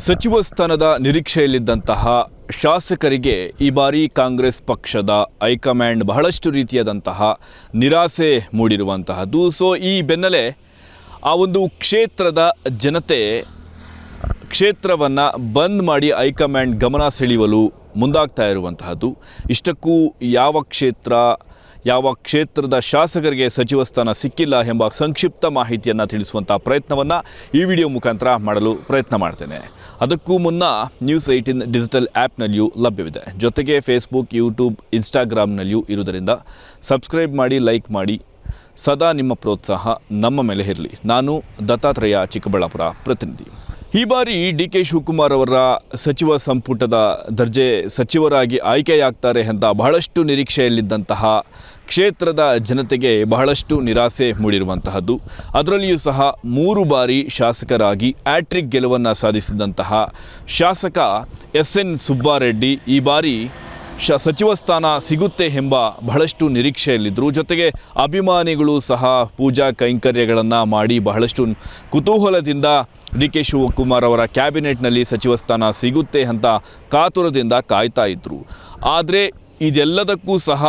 ಸಚಿವ ಸ್ಥಾನದ ನಿರೀಕ್ಷೆಯಲ್ಲಿದ್ದಂತಹ ಶಾಸಕರಿಗೆ ಈ ಬಾರಿ ಕಾಂಗ್ರೆಸ್ ಪಕ್ಷದ ಹೈಕಮಾಂಡ್ ಬಹಳಷ್ಟು ರೀತಿಯಾದಂತಹ ನಿರಾಸೆ ಮೂಡಿರುವಂತಹದ್ದು. ಈ ಬೆನ್ನಲ್ಲೇ ಆ ಒಂದು ಕ್ಷೇತ್ರದ ಜನತೆ ಕ್ಷೇತ್ರವನ್ನು ಬಂದ್ ಮಾಡಿ ಹೈಕಮಾಂಡ್ ಗಮನ ಸೆಳೆಯಲು ಮುಂದಾಗ್ತಾ ಇರುವಂತಹದ್ದು. ಇಷ್ಟಕ್ಕೂ ಯಾವ ಕ್ಷೇತ್ರದ ಶಾಸಕರಿಗೆ ಸಚಿವ ಸ್ಥಾನ ಸಿಕ್ಕಿಲ್ಲ ಎಂಬ ಸಂಕ್ಷಿಪ್ತ ಮಾಹಿತಿಯನ್ನು ತಿಳಿಸುವಂಥ ಪ್ರಯತ್ನವನ್ನು ಈ ವಿಡಿಯೋ ಮುಖಾಂತರ ಮಾಡಲು ಪ್ರಯತ್ನ ಮಾಡ್ತೇನೆ. ಅದಕ್ಕೂ ಮುನ್ನ News18 ಡಿಜಿಟಲ್ ಆ್ಯಪ್ನಲ್ಲಿಯೂ ಲಭ್ಯವಿದೆ. ಜೊತೆಗೆ ಫೇಸ್ಬುಕ್, ಯೂಟ್ಯೂಬ್, ಇನ್ಸ್ಟಾಗ್ರಾಮ್ನಲ್ಲಿಯೂ ಇರುವುದರಿಂದ ಸಬ್ಸ್ಕ್ರೈಬ್ ಮಾಡಿ, ಲೈಕ್ ಮಾಡಿ. ಸದಾ ನಿಮ್ಮ ಪ್ರೋತ್ಸಾಹ ನಮ್ಮ ಮೇಲೆ ಇರಲಿ. ನಾನು ದತ್ತಾತ್ರೇಯ, ಚಿಕ್ಕಬಳ್ಳಾಪುರ ಪ್ರತಿನಿಧಿ. ಈ ಬಾರಿ DK ಶಿವಕುಮಾರ್ ಅವರ ಸಚಿವ ಸಂಪುಟದ ದರ್ಜೆ ಸಚಿವರಾಗಿ ಆಯ್ಕೆಯಾಗ್ತಾರೆ ಅಂತ ಬಹಳಷ್ಟು ನಿರೀಕ್ಷೆಯಲ್ಲಿದ್ದಂತಹ ಕ್ಷೇತ್ರದ ಜನತೆಗೆ ಬಹಳಷ್ಟು ನಿರಾಸೆ ಮೂಡಿರುವಂತಹದ್ದು. ಅದರಲ್ಲಿಯೂ ಸಹ 3 ಬಾರಿ ಶಾಸಕರಾಗಿ ಹ್ಯಾಟ್ರಿಕ್ ಗೆಲುವನ್ನು ಸಾಧಿಸಿದಂತಹ ಶಾಸಕ SN ಸುಬ್ಬಾರೆಡ್ಡಿ ಈ ಬಾರಿ ಸಚಿವ ಸ್ಥಾನ ಸಿಗುತ್ತೆ ಎಂಬ ಬಹಳಷ್ಟು ನಿರೀಕ್ಷೆಯಲ್ಲಿದ್ದರು. ಜೊತೆಗೆ ಅಭಿಮಾನಿಗಳು ಸಹ ಪೂಜಾ ಕೈಂಕರ್ಯಗಳನ್ನು ಮಾಡಿ ಬಹಳಷ್ಟು ಕುತೂಹಲದಿಂದ DK ಶಿವಕುಮಾರ್ ಅವರ ಕ್ಯಾಬಿನೆಟ್ನಲ್ಲಿ ಸಚಿವ ಸ್ಥಾನ ಸಿಗುತ್ತೆ ಅಂತ ಕಾತುರದಿಂದ ಕಾಯ್ತಾ ಇದ್ದರು. ಆದರೆ ಇದೆಲ್ಲದಕ್ಕೂ ಸಹ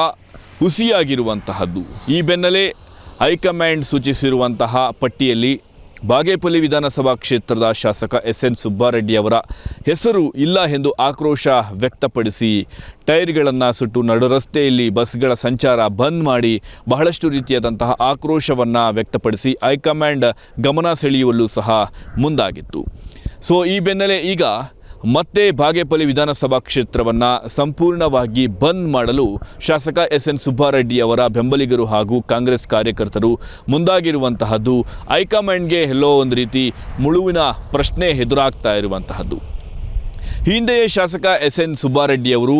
ಹುಸಿಯಾಗಿರುವಂತಹದ್ದು. ಈ ಬೆನ್ನಲ್ಲೇ ಹೈಕಮಾಂಡ್ ಸೂಚಿಸಿರುವಂತಹ ಪಟ್ಟಿಯಲ್ಲಿ ಬಾಗೇಪಲ್ಲಿ ವಿಧಾನಸಭಾ ಕ್ಷೇತ್ರದ ಶಾಸಕ SN ಸುಬ್ಬಾರೆಡ್ಡಿ ಅವರ ಹೆಸರು ಇಲ್ಲ ಎಂದು ಆಕ್ರೋಶ ವ್ಯಕ್ತಪಡಿಸಿ ಟೈರ್ಗಳನ್ನು ಸುಟ್ಟು ನಡು ರಸ್ತೆಯಲ್ಲಿ ಬಸ್ಗಳ ಸಂಚಾರ ಬಂದ್ ಮಾಡಿ ಬಹಳಷ್ಟು ರೀತಿಯಾದಂತಹ ಆಕ್ರೋಶವನ್ನು ವ್ಯಕ್ತಪಡಿಸಿ ಹೈಕಮಾಂಡ್ ಗಮನ ಸೆಳೆಯುವಲ್ಲೂ ಸಹ ಮುಂದಾಗಿತ್ತು. ಈ ಬೆನ್ನಲ್ಲೇ ಈಗ ಮತ್ತೆ ಬಾಗೇಪಲ್ಲಿ ವಿಧಾನಸಭಾ ಕ್ಷೇತ್ರವನ್ನು ಸಂಪೂರ್ಣವಾಗಿ ಬಂದ್ ಮಾಡಲು ಶಾಸಕ SN ಸುಬ್ಬಾರೆಡ್ಡಿ ಅವರ ಬೆಂಬಲಿಗರು ಹಾಗೂ ಕಾಂಗ್ರೆಸ್ ಕಾರ್ಯಕರ್ತರು ಮುಂದಾಗಿರುವಂತಹದ್ದು ಹೈಕಮಾಂಡ್ಗೆ ಎಲ್ಲೋ ಒಂದು ರೀತಿ ಮುಳುವಿನ ಪ್ರಶ್ನೆ ಎದುರಾಗ್ತಾ ಇರುವಂತಹದ್ದು. ಹಿಂದೆಯೇ ಶಾಸಕ SN ಸುಬ್ಬಾರೆಡ್ಡಿ ಅವರು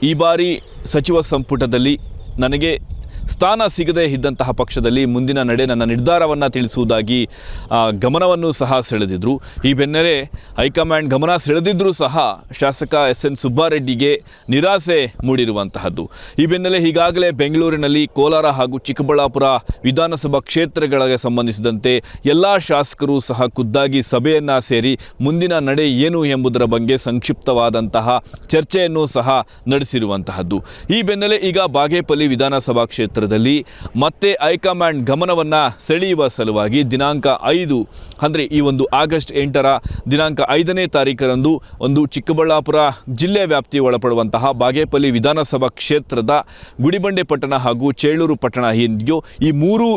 ಈ ಬಾರಿ ಸಚಿವ ಸಂಪುಟದಲ್ಲಿ ನನಗೆ ಸ್ಥಾನ ಸಿಗದೇ ಇದ್ದಂತಹ ಪಕ್ಷದಲ್ಲಿ ಮುಂದಿನ ನಡೆ ನನ್ನ ನಿರ್ಧಾರವನ್ನು ತಿಳಿಸುವುದಾಗಿ ಗಮನವನ್ನು ಸಹ ಸೆಳೆದಿದ್ದರು. ಈ ಬೆನ್ನಲ್ಲೇ ಹೈಕಮಾಂಡ್ ಗಮನ ಸೆಳೆದಿದ್ದರೂ ಸಹ ಶಾಸಕ SN ಸುಬ್ಬಾರೆಡ್ಡಿಗೆ ನಿರಾಸೆ ಮೂಡಿರುವಂತಹದ್ದು. ಈ ಬೆನ್ನಲ್ಲೇ ಈಗಾಗಲೇ ಬೆಂಗಳೂರಿನಲ್ಲಿ ಕೋಲಾರ ಹಾಗೂ ಚಿಕ್ಕಬಳ್ಳಾಪುರ ವಿಧಾನಸಭಾ ಕ್ಷೇತ್ರಗಳಿಗೆ ಸಂಬಂಧಿಸಿದಂತೆ ಎಲ್ಲ ಶಾಸಕರು ಸಹ ಖುದ್ದಾಗಿ ಸಭೆಯನ್ನು ಸೇರಿ ಮುಂದಿನ ನಡೆ ಏನು ಎಂಬುದರ ಬಗ್ಗೆ ಸಂಕ್ಷಿಪ್ತವಾದಂತಹ ಚರ್ಚೆಯನ್ನು ಸಹ ನಡೆಸಿರುವಂತಹದ್ದು. ಈ ಬೆನ್ನಲ್ಲೇ ಈಗ ಬಾಗೇಪಲ್ಲಿ ವಿಧಾನಸಭಾ ಕ್ಷೇತ್ರದಲ್ಲಿ ಮತ್ತೆ ಹೈಕಮಾಂಡ್ ಗಮನವನ್ನು ಸೆಳೆಯುವ ಸಲುವಾಗಿ ದಿನಾಂಕ 5 ಅಂದರೆ ಈ ಒಂದು ಆಗಸ್ಟ್ 8ರ ದಿನಾಂಕ 5ನೇ ತಾರೀಕರಂದು ಒಂದು ಚಿಕ್ಕಬಳ್ಳಾಪುರ ಜಿಲ್ಲೆ ವ್ಯಾಪ್ತಿಗೆ ಒಳಪಡುವಂತಹ ಬಾಗೇಪಲ್ಲಿ ವಿಧಾನಸಭಾ ಕ್ಷೇತ್ರದ ಗುಡಿಬಂಡೆ ಪಟ್ಟಣ ಹಾಗೂ ಚೇಳೂರು ಪಟ್ಟಣ ಈ 3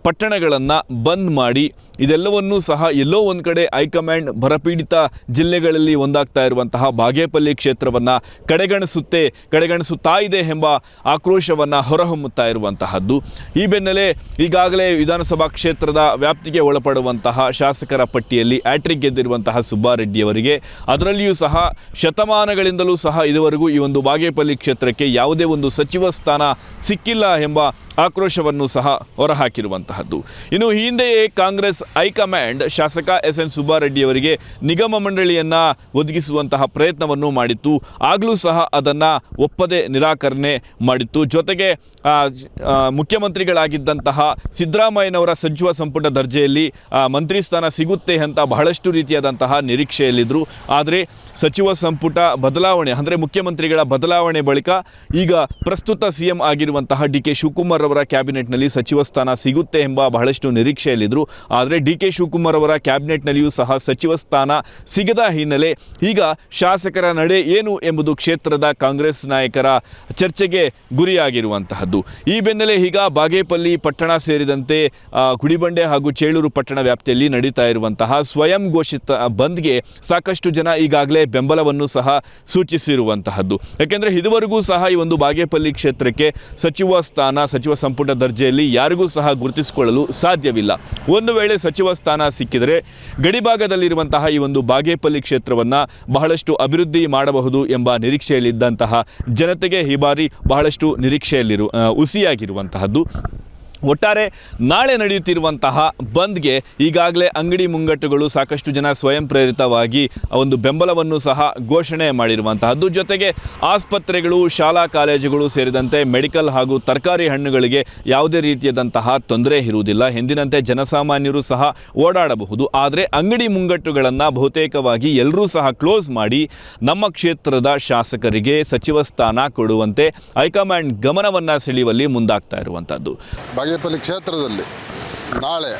ಪಟ್ಟಣಗಳನ್ನು ಬಂದ್ ಮಾಡಿ ಇದೆಲ್ಲವನ್ನೂ ಸಹ ಎಲ್ಲೋ ಒಂದು ಕಡೆ ಹೈಕಮಾಂಡ್ ಬರಪೀಡಿತ ಜಿಲ್ಲೆಗಳಲ್ಲಿ ಒಂದಾಗ್ತಾ ಇರುವಂತಹ ಬಾಗೇಪಲ್ಲಿ ಕ್ಷೇತ್ರವನ್ನು ಕಡೆಗಣಿಸುತ್ತಾ ಇದೆ ಎಂಬ ಆಕ್ರೋಶವನ್ನು ಹೊರಹೊಮ್ಮುತ್ತಾ ಇರುವಂತಹದ್ದು. ಈ ಬೆನ್ನಲ್ಲೇ ಈಗಾಗಲೇ ವಿಧಾನಸಭಾ ಕ್ಷೇತ್ರದ ವ್ಯಾಪ್ತಿಗೆ ಒಳಪಡುವಂತಹ ಶಾಸಕರ ಪಟ್ಟಿಯಲ್ಲಿ ಹ್ಯಾಟ್ರಿಕ್ ಗೆದ್ದಿರುವಂತಹ ಸುಬ್ಬಾರೆಡ್ಡಿಯವರಿಗೆ ಅದರಲ್ಲಿಯೂ ಸಹ ಶತಮಾನಗಳಿಂದಲೂ ಸಹ ಇದುವರೆಗೂ ಈ ಒಂದು ಬಾಗೇಪಲ್ಲಿ ಕ್ಷೇತ್ರಕ್ಕೆ ಯಾವುದೇ ಒಂದು ಸಚಿವ ಸ್ಥಾನ ಸಿಕ್ಕಿಲ್ಲ ಎಂಬ ಆಕ್ರೋಶವನ್ನು ಸಹ ಹೊರಹಾಕಿರುವಂತಹದ್ದು. ಇನ್ನು ಹಿಂದೆಯೇ ಕಾಂಗ್ರೆಸ್ ಹೈಕಮಾಂಡ್ ಶಾಸಕ SN ಸುಬ್ಬಾರೆಡ್ಡಿಯವರಿಗೆ ನಿಗಮ ಮಂಡಳಿಯನ್ನು ಒದಗಿಸುವಂತಹ ಪ್ರಯತ್ನವನ್ನು ಮಾಡಿತ್ತು. ಆಗಲೂ ಸಹ ಅದನ್ನು ಒಪ್ಪದೆ ನಿರಾಕರಣೆ ಮಾಡಿತ್ತು. ಜೊತೆಗೆ ಮುಖ್ಯಮಂತ್ರಿಗಳಾಗಿದ್ದಂತಹ ಸಿದ್ದರಾಮಯ್ಯನವರ ಸಚಿವ ಸಂಪುಟ ದರ್ಜೆಯಲ್ಲಿ ಮಂತ್ರಿ ಸ್ಥಾನ ಸಿಗುತ್ತೆ ಅಂತ ಬಹಳಷ್ಟು ರೀತಿಯಾದಂತಹ ನಿರೀಕ್ಷೆಯಲ್ಲಿದ್ದರು. ಆದರೆ ಸಚಿವ ಸಂಪುಟ ಬದಲಾವಣೆ ಅಂದರೆ ಮುಖ್ಯಮಂತ್ರಿಗಳ ಬದಲಾವಣೆ ಬಳಿಕ ಈಗ ಪ್ರಸ್ತುತ CM ಆಗಿರುವಂತಹ DK ಶಿವಕುಮಾರ್ ಅವರ ಕ್ಯಾಬಿನೆಟ್ನಲ್ಲಿ ಸಚಿವ ಸ್ಥಾನ ಸಿಗುತ್ತೆ ಎಂಬ ಬಹಳಷ್ಟು ನಿರೀಕ್ಷೆಯಲ್ಲಿದ್ದರು. ಆದರೆ DK ಶಿವಕುಮಾರ್ ಅವರ ಕ್ಯಾಬಿನೆಟ್ನಲ್ಲಿಯೂ ಸಹ ಸಚಿವ ಸ್ಥಾನ ಸಿಗದ ಹಿನ್ನೆಲೆ ಈಗ ಶಾಸಕರ ನಡೆ ಏನು ಎಂಬುದು ಕ್ಷೇತ್ರದ ಕಾಂಗ್ರೆಸ್ ನಾಯಕರ ಚರ್ಚೆಗೆ ಗುರಿಯಾಗಿರುವಂತಹದ್ದು. ಈ ಬೆನ್ನಲ್ಲೇ ಈಗ ಬಾಗೇಪಲ್ಲಿ ಪಟ್ಟಣ ಸೇರಿದಂತೆ ಗುಡಿಬಂಡೆ ಹಾಗೂ ಚೇಳೂರು ಪಟ್ಟಣ ವ್ಯಾಪ್ತಿಯಲ್ಲಿ ನಡೀತಾ ಇರುವಂತಹ ಸ್ವಯಂ ಘೋಷಿತ ಬಂದ್ಗೆ ಸಾಕಷ್ಟು ಜನ ಈಗಾಗಲೇ ಬೆಂಬಲವನ್ನು ಸಹ ಸೂಚಿಸಿರುವಂತಹದ್ದು. ಯಾಕೆಂದರೆ ಇದುವರೆಗೂ ಸಹ ಈ ಒಂದು ಬಾಗೇಪಲ್ಲಿ ಕ್ಷೇತ್ರಕ್ಕೆ ಸಚಿವ ಸಂಪುಟ ದರ್ಜೆಯಲ್ಲಿ ಯಾರಿಗೂ ಸಹ ಗುರುತಿಸಿಕೊಳ್ಳಲು ಸಾಧ್ಯವಿಲ್ಲ. ಒಂದು ವೇಳೆ ಸಚಿವ ಸ್ಥಾನ ಸಿಕ್ಕಿದರೆ ಗಡಿಭಾಗದಲ್ಲಿರುವಂತಹ ಈ ಒಂದು ಬಾಗೇಪಲ್ಲಿ ಕ್ಷೇತ್ರವನ್ನು ಬಹಳಷ್ಟು ಅಭಿವೃದ್ಧಿ ಮಾಡಬಹುದು ಎಂಬ ನಿರೀಕ್ಷೆಯಲ್ಲಿದ್ದಂತಹ ಜನತೆಗೆ ಈ ಬಾರಿ ಬಹಳಷ್ಟು ಹುಸಿಯಾಗಿರುವಂತಹದ್ದು. ಒಟ್ಟಾರೆ ನಾಳೆ ನಡೆಯುತ್ತಿರುವಂತಹ ಬಂದ್ಗೆ ಈಗಾಗಲೇ ಅಂಗಡಿ ಮುಂಗಟ್ಟುಗಳು ಸಾಕಷ್ಟು ಜನ ಸ್ವಯಂ ಪ್ರೇರಿತವಾಗಿ ಒಂದು ಬೆಂಬಲವನ್ನು ಸಹ ಘೋಷಣೆ ಮಾಡಿರುವಂತಹದ್ದು. ಜೊತೆಗೆ ಆಸ್ಪತ್ರೆಗಳು, ಶಾಲಾ ಕಾಲೇಜುಗಳು ಸೇರಿದಂತೆ ಮೆಡಿಕಲ್ ಹಾಗೂ ತರಕಾರಿ ಹಣ್ಣುಗಳಿಗೆ ಯಾವುದೇ ರೀತಿಯಾದಂತಹ ತೊಂದರೆ ಇರುವುದಿಲ್ಲ. ಎಂದಿನಂತೆ ಜನಸಾಮಾನ್ಯರು ಸಹ ಓಡಾಡಬಹುದು. ಆದರೆ ಅಂಗಡಿ ಮುಂಗಟ್ಟುಗಳನ್ನು ಬಹುತೇಕವಾಗಿ ಎಲ್ಲರೂ ಸಹ ಕ್ಲೋಸ್ ಮಾಡಿ ನಮ್ಮ ಕ್ಷೇತ್ರದ ಶಾಸಕರಿಗೆ ಸಚಿವ ಸ್ಥಾನ ಕೊಡುವಂತೆ ಹೈಕಮಾಂಡ್ ಗಮನವನ್ನು ಸೆಳೆಯುವಲ್ಲಿ ಮುಂದಾಗ್ತಾ ಇರುವಂಥದ್ದು. ಬಾಗೇಪಲ್ಲಿ ಕ್ಷೇತ್ರದಲ್ಲಿ ನಾಳೆ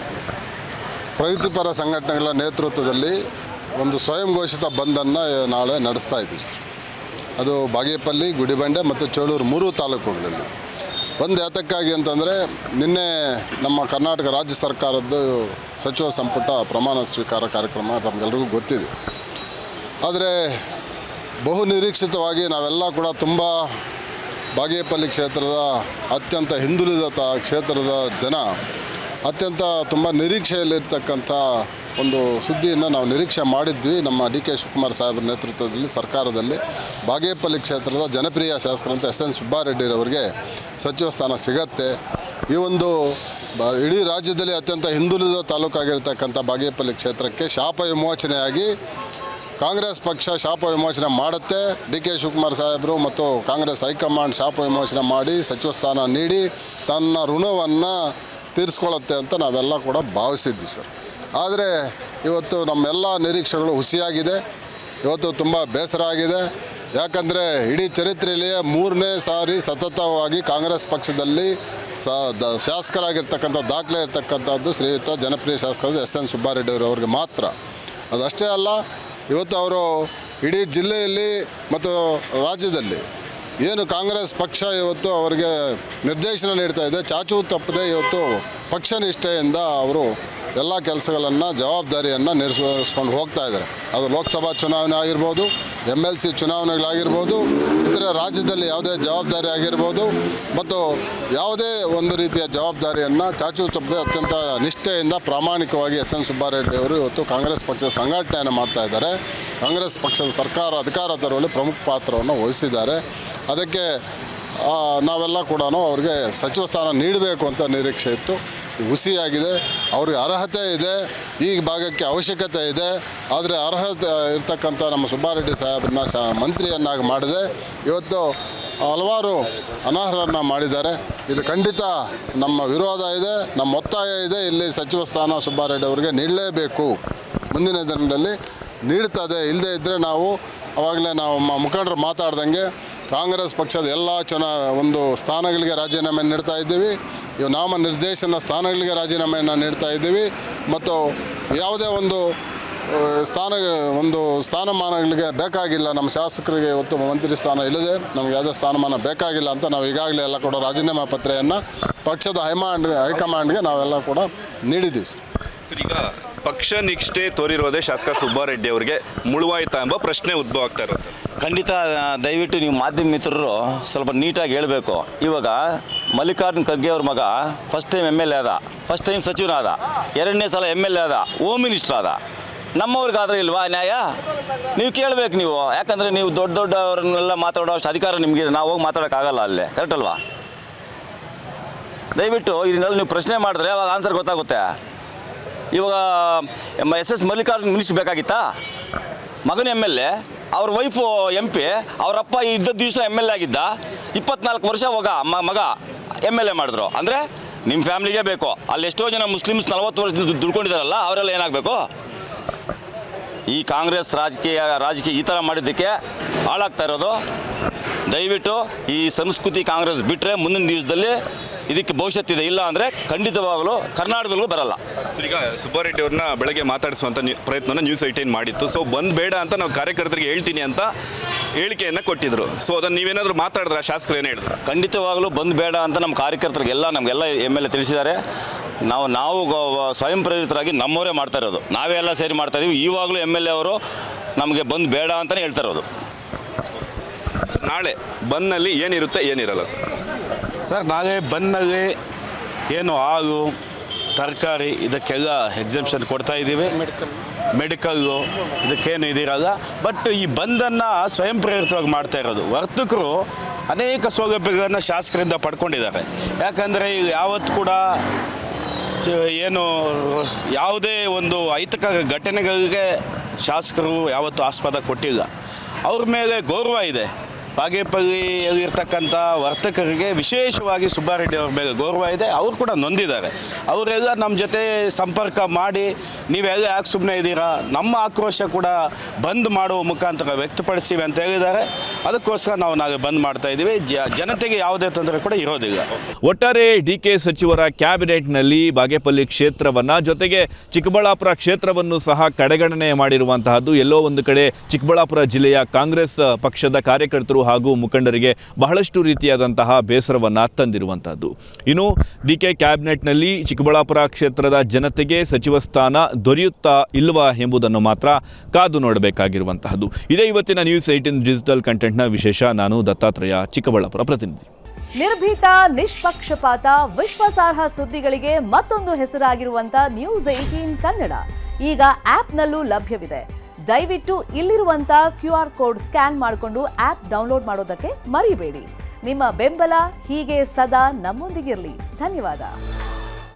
ಪ್ರಗತಿಪರ ಸಂಘಟನೆಗಳ ನೇತೃತ್ವದಲ್ಲಿ ಒಂದು ಸ್ವಯಂ ಘೋಷಿತ ಬಂದನ್ನು ನಾಳೆ ನಡೆಸ್ತಾ ಇದ್ದೀವಿ ಸರ್. ಅದು ಬಾಗೇಪಲ್ಲಿ, ಗುಡಿಬಂಡೆ ಮತ್ತು ಚೋಳೂರು 3 ತಾಲೂಕುಗಳಲ್ಲಿ. ಬಂದ್ ಯಾತಕ್ಕಾಗಿ ಅಂತಂದರೆ ನಿನ್ನೆ ನಮ್ಮ ಕರ್ನಾಟಕ ರಾಜ್ಯ ಸರ್ಕಾರದ್ದು ಸಚಿವ ಸಂಪುಟ ಪ್ರಮಾಣ ಸ್ವೀಕಾರ ಕಾರ್ಯಕ್ರಮ ತಮಗೆಲ್ಲರಿಗೂ ಗೊತ್ತಿದೆ. ಆದರೆ ಬಹು ನಿರೀಕ್ಷಿತವಾಗಿ ನಾವೆಲ್ಲ ಕೂಡ ತುಂಬ ಬಾಗೇಪಲ್ಲಿ ಕ್ಷೇತ್ರದ ಅತ್ಯಂತ ಹಿಂದುಳಿದ ಕ್ಷೇತ್ರದ ಜನ ಅತ್ಯಂತ ತುಂಬ ನಿರೀಕ್ಷೆಯಲ್ಲಿರ್ತಕ್ಕಂಥ ಒಂದು ಸುದ್ದಿಯನ್ನು ನಾವು ನಿರೀಕ್ಷೆ ಮಾಡಿದ್ವಿ. ನಮ್ಮ ಡಿ ಕೆ ಶಿವಕುಮಾರ್ ಸಾಹೇಬರ ನೇತೃತ್ವದಲ್ಲಿ ಸರ್ಕಾರದಲ್ಲಿ ಬಾಗೇಪಲ್ಲಿ ಕ್ಷೇತ್ರದ ಜನಪ್ರಿಯ ಶಾಸಕರಂತ ಎಸ್.ಎನ್. ಸುಬ್ಬಾರೆಡ್ಡಿರವರಿಗೆ ಸಚಿವ ಸ್ಥಾನ ಸಿಗತ್ತೆ. ಈ ಒಂದು ಇಡೀ ರಾಜ್ಯದಲ್ಲಿ ಅತ್ಯಂತ ಹಿಂದುಳಿದ ತಾಲೂಕಾಗಿರ್ತಕ್ಕಂಥ ಬಾಗೇಪಲ್ಲಿ ಕ್ಷೇತ್ರಕ್ಕೆ ಶಾಪ ವಿಮೋಚನೆಯಾಗಿ ಕಾಂಗ್ರೆಸ್ ಪಕ್ಷ ಶಾಪ ವಿಮೋಚನೆ ಮಾಡುತ್ತೆ. ಡಿ ಕೆ ಶಿವಕುಮಾರ್ ಸಾಹೇಬರು ಮತ್ತು ಕಾಂಗ್ರೆಸ್ ಹೈಕಮಾಂಡ್ ಶಾಪ ವಿಮೋಚನೆ ಮಾಡಿ ಸಚಿವ ಸ್ಥಾನ ನೀಡಿ ತನ್ನ ಋಣವನ್ನು ತೀರಿಸ್ಕೊಳ್ಳುತ್ತೆ ಅಂತ ನಾವೆಲ್ಲ ಕೂಡ ಭಾವಿಸಿದ್ವಿ ಸರ್. ಆದರೆ ಇವತ್ತು ನಮ್ಮೆಲ್ಲ ನಿರೀಕ್ಷೆಗಳು ಹುಸಿಯಾಗಿದೆ. ಇವತ್ತು ತುಂಬ ಬೇಸರ ಆಗಿದೆ. ಯಾಕಂದರೆ ಇಡೀ ಚರಿತ್ರೆಯಲ್ಲಿಯೇ 3ನೇ ಸಾರಿ ಸತತವಾಗಿ ಕಾಂಗ್ರೆಸ್ ಪಕ್ಷದಲ್ಲಿ ಶಾಸಕರಾಗಿರ್ತಕ್ಕಂಥ ದಾಖಲೆ ಇರ್ತಕ್ಕಂಥದ್ದು ಶ್ರೀಯುತ ಜನಪ್ರಿಯ ಶಾಸಕರಾದ ಎಸ್.ಎನ್. ಸುಬ್ಬಾರೆಡ್ಡಿಯವರಿಗೆ ಮಾತ್ರ. ಅದಷ್ಟೇ ಅಲ್ಲ, ಇವತ್ತು ಅವರು ಇಡೀ ಜಿಲ್ಲೆಯಲ್ಲಿ ಮತ್ತು ರಾಜ್ಯದಲ್ಲಿ ಏನು ಕಾಂಗ್ರೆಸ್ ಪಕ್ಷ ಇವತ್ತು ಅವರಿಗೆ ನಿರ್ದೇಶನ ನೀಡ್ತಾ ಇದೆ, ಚಾಚೂ ತಪ್ಪದೆ ಇವತ್ತು ಪಕ್ಷ ನಿಷ್ಠೆಯಿಂದ ಅವರು ಎಲ್ಲ ಕೆಲಸಗಳನ್ನು ಜವಾಬ್ದಾರಿಯನ್ನು ನಿರ್ವಹಿಸ್ಕೊಂಡು ಹೋಗ್ತಾ ಇದ್ದಾರೆ. ಅದು ಲೋಕಸಭಾ ಚುನಾವಣೆ ಆಗಿರ್ಬೋದು, MLC ಚುನಾವಣೆಗಳಾಗಿರ್ಬೋದು, ಇತರ ರಾಜ್ಯದಲ್ಲಿ ಯಾವುದೇ ಜವಾಬ್ದಾರಿ ಆಗಿರ್ಬೋದು, ಮತ್ತು ಯಾವುದೇ ಒಂದು ರೀತಿಯ ಜವಾಬ್ದಾರಿಯನ್ನು ಚಾಚೂ ತಪ್ಪದೆ ಅತ್ಯಂತ ನಿಷ್ಠೆಯಿಂದ ಪ್ರಾಮಾಣಿಕವಾಗಿ ಎಸ್.ಎನ್. ಸುಬ್ಬಾರೆಡ್ಡಿ ಅವರು ಇವತ್ತು ಕಾಂಗ್ರೆಸ್ ಪಕ್ಷದ ಸಂಘಟನೆಯನ್ನು ಮಾಡ್ತಾ ಇದ್ದಾರೆ. ಕಾಂಗ್ರೆಸ್ ಪಕ್ಷದ ಸರ್ಕಾರ ಅಧಿಕಾರ ತರುವಲ್ಲಿ ಪ್ರಮುಖ ಪಾತ್ರವನ್ನು ವಹಿಸಿದ್ದಾರೆ. ಅದಕ್ಕೆ ನಾವೆಲ್ಲ ಕೂಡ ಅವ್ರಿಗೆ ಸಚಿವ ಸ್ಥಾನ ನೀಡಬೇಕು ಅಂತ ನಿರೀಕ್ಷೆ ಇತ್ತು. ಹುಸಿಯಾಗಿದೆ. ಅವ್ರಿಗೆ ಅರ್ಹತೆ ಇದೆ, ಈ ಭಾಗಕ್ಕೆ ಅವಶ್ಯಕತೆ ಇದೆ. ಆದರೆ ಅರ್ಹತೆ ಇರ್ತಕ್ಕಂಥ ನಮ್ಮ ಸುಬ್ಬಾರೆಡ್ಡಿ ಸಾಹೇಬ್ರನ್ನ ಮಂತ್ರಿಯನ್ನಾಗಿ ಮಾಡಿದೆ. ಇವತ್ತು ಹಲವಾರು ಅನರ್ಹರನ್ನು ಮಾಡಿದ್ದಾರೆ. ಇದು ಖಂಡಿತ ನಮ್ಮ ವಿರೋಧ ಇದೆ, ನಮ್ಮ ಒತ್ತಾಯ ಇದೆ. ಇಲ್ಲಿ ಸಚಿವ ಸ್ಥಾನ ಸುಬ್ಬಾರೆಡ್ಡಿ ಅವರಿಗೆ ನೀಡಲೇಬೇಕು. ಮುಂದಿನ ದಿನಗಳಲ್ಲಿ ನೀಡ್ತದೆ. ಇಲ್ಲದೇ ಇದ್ದರೆ ನಾವು ಆವಾಗಲೇ ನಾವು ಮುಖಂಡರು ಮಾತಾಡ್ದಂಗೆ ಕಾಂಗ್ರೆಸ್ ಪಕ್ಷದ ಎಲ್ಲ ಒಂದು ಸ್ಥಾನಗಳಿಗೆ ರಾಜೀನಾಮೆ ನೀಡ್ತಾ ಇದ್ದೀವಿ. ಇವು ನಾಮ ನಿರ್ದೇಶನ ಸ್ಥಾನಗಳಿಗೆ ರಾಜೀನಾಮೆಯನ್ನು ನೀಡ್ತಾ ಇದ್ದೀವಿ. ಮತ್ತು ಯಾವುದೇ ಒಂದು ಸ್ಥಾನಮಾನಗಳಿಗೆ ಬೇಕಾಗಿಲ್ಲ. ನಮ್ಮ ಶಾಸಕರಿಗೆ ಇವತ್ತು ಮಂತ್ರಿ ಸ್ಥಾನ ಇಲ್ಲದೆ ನಮಗೆ ಯಾವುದೇ ಸ್ಥಾನಮಾನ ಬೇಕಾಗಿಲ್ಲ ಅಂತ ನಾವು ಈಗಾಗಲೇ ಎಲ್ಲ ಕೂಡ ರಾಜೀನಾಮೆ ಪತ್ರೆಯನ್ನು ಪಕ್ಷದ ಹೈಕಮಾಂಡ್ಗೆ ನಾವೆಲ್ಲ ಕೂಡ ನೀಡಿದ್ದೀವಿ ಸರ್. ಈಗ ಪಕ್ಷ ನಿಷ್ಠೆ ತೋರಿರೋದೇ ಶಾಸಕ ಸುಬ್ಬಾರೆಡ್ಡಿ ಅವರಿಗೆ ಮುಳುವಾಯ್ತಾ ಎಂಬ ಪ್ರಶ್ನೆ ಉದ್ಭವ ಆಗ್ತಾ ಇರುತ್ತೆ. ಖಂಡಿತ ದಯವಿಟ್ಟು ನೀವು ಮಾಧ್ಯಮ ಮಿತ್ರರು ಸ್ವಲ್ಪ ನೀಟಾಗಿ ಹೇಳಬೇಕು. ಇವಾಗ ಮಲ್ಲಿಕಾರ್ಜುನ್ ಖರ್ಗೆ ಅವ್ರ ಮಗ ಫಸ್ಟ್ ಟೈಮ್ MLA ಆದ, ಫಸ್ಟ್ ಟೈಮ್ ಸಚಿವನಾದ, 2ನೇ ಸಲ MLA ಆದ, ಹೋಮ್ ಮಿನಿಸ್ಟರ್ ಆದ. ನಮ್ಮವ್ರಿಗಾದ್ರೆ ಇಲ್ವಾ ನ್ಯಾಯ? ನೀವು ಕೇಳಬೇಕು ನೀವು. ಯಾಕಂದರೆ ನೀವು ದೊಡ್ಡವ್ರನ್ನೆಲ್ಲ ಮಾತಾಡೋ ಅಷ್ಟು ಅಧಿಕಾರ ನಿಮಗಿದೆ. ನಾವು ಹೋಗಿ ಮಾತಾಡೋಕ್ಕಾಗಲ್ಲ ಅಲ್ಲೇ, ಕರೆಕ್ಟ್ ಅಲ್ವಾ? ದಯವಿಟ್ಟು ಇದನ್ನೆಲ್ಲ ನೀವು ಪ್ರಶ್ನೆ ಮಾಡಿದ್ರೆ ಅವಾಗ ಆನ್ಸರ್ ಗೊತ್ತಾಗುತ್ತೆ. ಇವಾಗ SS ಮಲ್ಲಿಕಾರ್ಜುನ್ ಮಿನಿಸ್ಟರ್ ಬೇಕಾಗಿತ್ತಾ? ಮಗನ MLA, ಅವ್ರ ವೈಫು MP, ಅವರಪ್ಪ ಇದ್ದ ದಿವಸ MLA ಆಗಿದ್ದ. 24 ವರ್ಷ ಮಗ MLA ಮಾಡಿದ್ರು. ಅಂದರೆ ನಿಮ್ಮ ಫ್ಯಾಮಿಲಿಗೆ ಬೇಕು. ಅಲ್ಲಿ ಎಷ್ಟೋ ಜನ ಮುಸ್ಲಿಮ್ಸ್ 40 ವರ್ಷದಿಂದ ದುಡ್ಕೊಂಡಿದ್ದಾರಲ್ಲ, ಅವರೆಲ್ಲ ಏನಾಗಬೇಕು? ಈ ಕಾಂಗ್ರೆಸ್ ರಾಜಕೀಯ ಈ ಥರ ಮಾಡಿದ್ದಕ್ಕೆ ಹಾಳಾಗ್ತಾ ಇರೋದು. ದಯವಿಟ್ಟು ಈ ಸಂಸ್ಕೃತಿ ಕಾಂಗ್ರೆಸ್ ಬಿಟ್ಟರೆ ಮುಂದಿನ ದಿವಸದಲ್ಲಿ ಇದಕ್ಕೆ ಭವಿಷ್ಯತ್ತಿದೆ. ಇಲ್ಲ ಅಂದರೆ ಖಂಡಿತವಾಗಲೂ ಕರ್ನಾಟಕದಲ್ಲೂ ಬರಲ್ಲ. ಈಗ ಸುಬ್ಬಾರೆಡ್ಡಿ ಅವ್ರನ್ನ ಬೆಳಗ್ಗೆ ಮಾತಾಡಿಸುವಂಥ ಪ್ರಯತ್ನನ ನ್ಯೂಸ್ 18 ಮಾಡಿತ್ತು. ಸೊ ಬಂದು ಬೇಡ ಅಂತ ನಾವು ಕಾರ್ಯಕರ್ತರಿಗೆ ಹೇಳ್ತೀನಿ ಅಂತ ಹೇಳಿಕೆಯನ್ನು ಕೊಟ್ಟಿದ್ರು. ಸೊ ಅದನ್ನು ನೀವೇನಾದರೂ ಮಾತಾಡಿದ್ರೆ ಶಾಸಕರು ಏನು ಹೇಳಿದ್ರು? ಖಂಡಿತವಾಗಲೂ ಬಂದು ಬೇಡ ಅಂತ ನಮ್ಮ ಕಾರ್ಯಕರ್ತರಿಗೆಲ್ಲ ನಮಗೆಲ್ಲ MLA ತಿಳಿಸಿದ್ದಾರೆ. ನಾವು ಸ್ವಯಂ ಪ್ರೇರಿತರಾಗಿ ನಮ್ಮವರೇ ಮಾಡ್ತಾ ಇರೋದು. ನಾವೇ ಎಲ್ಲ ಸೇರಿ ಮಾಡ್ತಾ ಇದೀವಿ. ಇವಾಗಲೂ MLA ಅವರು ನಮಗೆ ಬಂದು ಬೇಡ ಅಂತಲೇ ಹೇಳ್ತಾ ಇರೋದು. ನಾಳೆ ಬಂದ್ನಲ್ಲಿ ಏನಿರುತ್ತೆ ಏನಿರಲ್ಲ ಸರ್? ನಾಳೆ ಬಂದ್ನಲ್ಲಿ ಏನು ಹಾಲು, ತರಕಾರಿ ಇದಕ್ಕೆಲ್ಲ ಎಕ್ಸೆಂಪ್ಷನ್ ಕೊಡ್ತಾ ಇದ್ದೀವಿ. ಮೆಡಿಕಲ್ಲು ಇದಕ್ಕೇನು ಇದಿರಲ್ಲ. ಬಟ್ ಈ ಬಂದನ್ನು ಸ್ವಯಂ ಪ್ರೇರಿತವಾಗಿ ಮಾಡ್ತಾ ಇರೋದು. ವರ್ತಕರು ಅನೇಕ ಸೌಲಭ್ಯಗಳನ್ನು ಶಾಸಕರಿಂದ ಪಡ್ಕೊಂಡಿದ್ದಾರೆ. ಯಾಕಂದರೆ ಈಗ ಯಾವತ್ತು ಕೂಡ ಏನು ಯಾವುದೇ ಒಂದು ಅಹಿತಕ ಘಟನೆಗಳಿಗೆ ಶಾಸಕರು ಯಾವತ್ತೂ ಆಸ್ಪದ ಕೊಟ್ಟಿಲ್ಲ. ಅವ್ರ ಮೇಲೆ ಗೌರವ ಇದೆ. ಬಾಗೇಪಲ್ಲಿಯಲ್ಲಿರ್ತಕ್ಕಂಥ ವರ್ತಕರಿಗೆ ವಿಶೇಷವಾಗಿ ಸುಬ್ಬಾರೆಡ್ಡಿ ಅವ್ರ ಮೇಲೆ ಗೌರವ ಇದೆ. ಅವರು ಕೂಡ ನೊಂದಿದ್ದಾರೆ. ಅವರೆಲ್ಲ ನಮ್ಮ ಜೊತೆ ಸಂಪರ್ಕ ಮಾಡಿ ನೀವೆಲ್ಲ ಯಾಕೆ ಸುಮ್ಮನೆ ಇದ್ದೀರಾ, ನಮ್ಮ ಆಕ್ರೋಶ ಕೂಡ ಬಂದ್ ಮಾಡುವ ಮುಖಾಂತರ ವ್ಯಕ್ತಪಡಿಸ್ತೀವಿ ಅಂತ ಹೇಳಿದ್ದಾರೆ. ಅದಕ್ಕೋಸ್ಕರ ನಾವು ನಾಳೆ ಬಂದ್ ಮಾಡ್ತಾ ಇದ್ದೀವಿ. ಜನತೆಗೆ ಯಾವುದೇ ತೊಂದರೆ ಕೂಡ ಇರೋದಿಲ್ಲ. ಒಟ್ಟಾರೆ ಡಿಕೆ ಸಚಿವರ ಕ್ಯಾಬಿನೆಟ್ನಲ್ಲಿ ಬಾಗೇಪಲ್ಲಿ ಕ್ಷೇತ್ರವನ್ನು ಜೊತೆಗೆ ಚಿಕ್ಕಬಳ್ಳಾಪುರ ಕ್ಷೇತ್ರವನ್ನು ಸಹ ಕಡೆಗಣನೆ ಮಾಡಿರುವಂತಹದ್ದು ಎಲ್ಲೋ ಒಂದು ಕಡೆ ಚಿಕ್ಕಬಳ್ಳಾಪುರ ಜಿಲ್ಲೆಯ ಕಾಂಗ್ರೆಸ್ ಪಕ್ಷದ ಕಾರ್ಯಕರ್ತರು ಹಾಗೂ ಮುಖಂಡರಿಗೆ ಬಹಳಷ್ಟು ರೀತಿಯಾದಂತಹ ಬೇಸರವನ್ನು ತಂದಿರುವಂತಹದ್ದು. ಇನ್ನು ಡಿಕೆ ಕ್ಯಾಬಿನೆಟ್ನಲ್ಲಿ ಚಿಕ್ಕಬಳ್ಳಾಪುರ ಕ್ಷೇತ್ರದ ಜನತೆಗೆ ಸಚಿವ ಸ್ಥಾನ ದೊರೆಯುತ್ತಾ ಇಲ್ವಾ ಎಂಬುದನ್ನು ಮಾತ್ರ ಕಾದು ನೋಡಬೇಕಾಗಿರುವಂತಹದ್ದು. ಇದೇ ಇವತ್ತಿನ ನ್ಯೂಸ್18 ಡಿಜಿಟಲ್ ಕಂಟೆಂಟ್ನ ವಿಶೇಷ. ನಾನು ದತ್ತಾತ್ರೇಯ, ಚಿಕ್ಕಬಳ್ಳಾಪುರ ಪ್ರತಿನಿಧಿ. ನಿರ್ಭೀತ, ನಿಷ್ಪಕ್ಷಪಾತ, ವಿಶ್ವಾಸಾರ್ಹ ಸುದ್ದಿಗಳಿಗೆ ಮತ್ತೊಂದು ಹೆಸರಾಗಿರುವಂತ ನ್ಯೂಸ್18 ಕನ್ನಡ ಈಗ ಆಪ್ನಲ್ಲೂ ಲಭ್ಯವಿದೆ. ದಯವಿಟ್ಟು ಇಲ್ಲಿರುವಂತ QR ಕೋಡ್ ಸ್ಕ್ಯಾನ್ ಮಾಡಿಕೊಂಡು ಆಪ್ ಡೌನ್ಲೋಡ್ ಮಾಡೋದಕ್ಕೆ ಮರಿಬೇಡಿ. ನಿಮ್ಮ ಬೆಂಬಲ ಹೀಗೆ ಸದಾ ನಮ್ಮೊಂದಿಗಿರಲಿ. ಧನ್ಯವಾದ.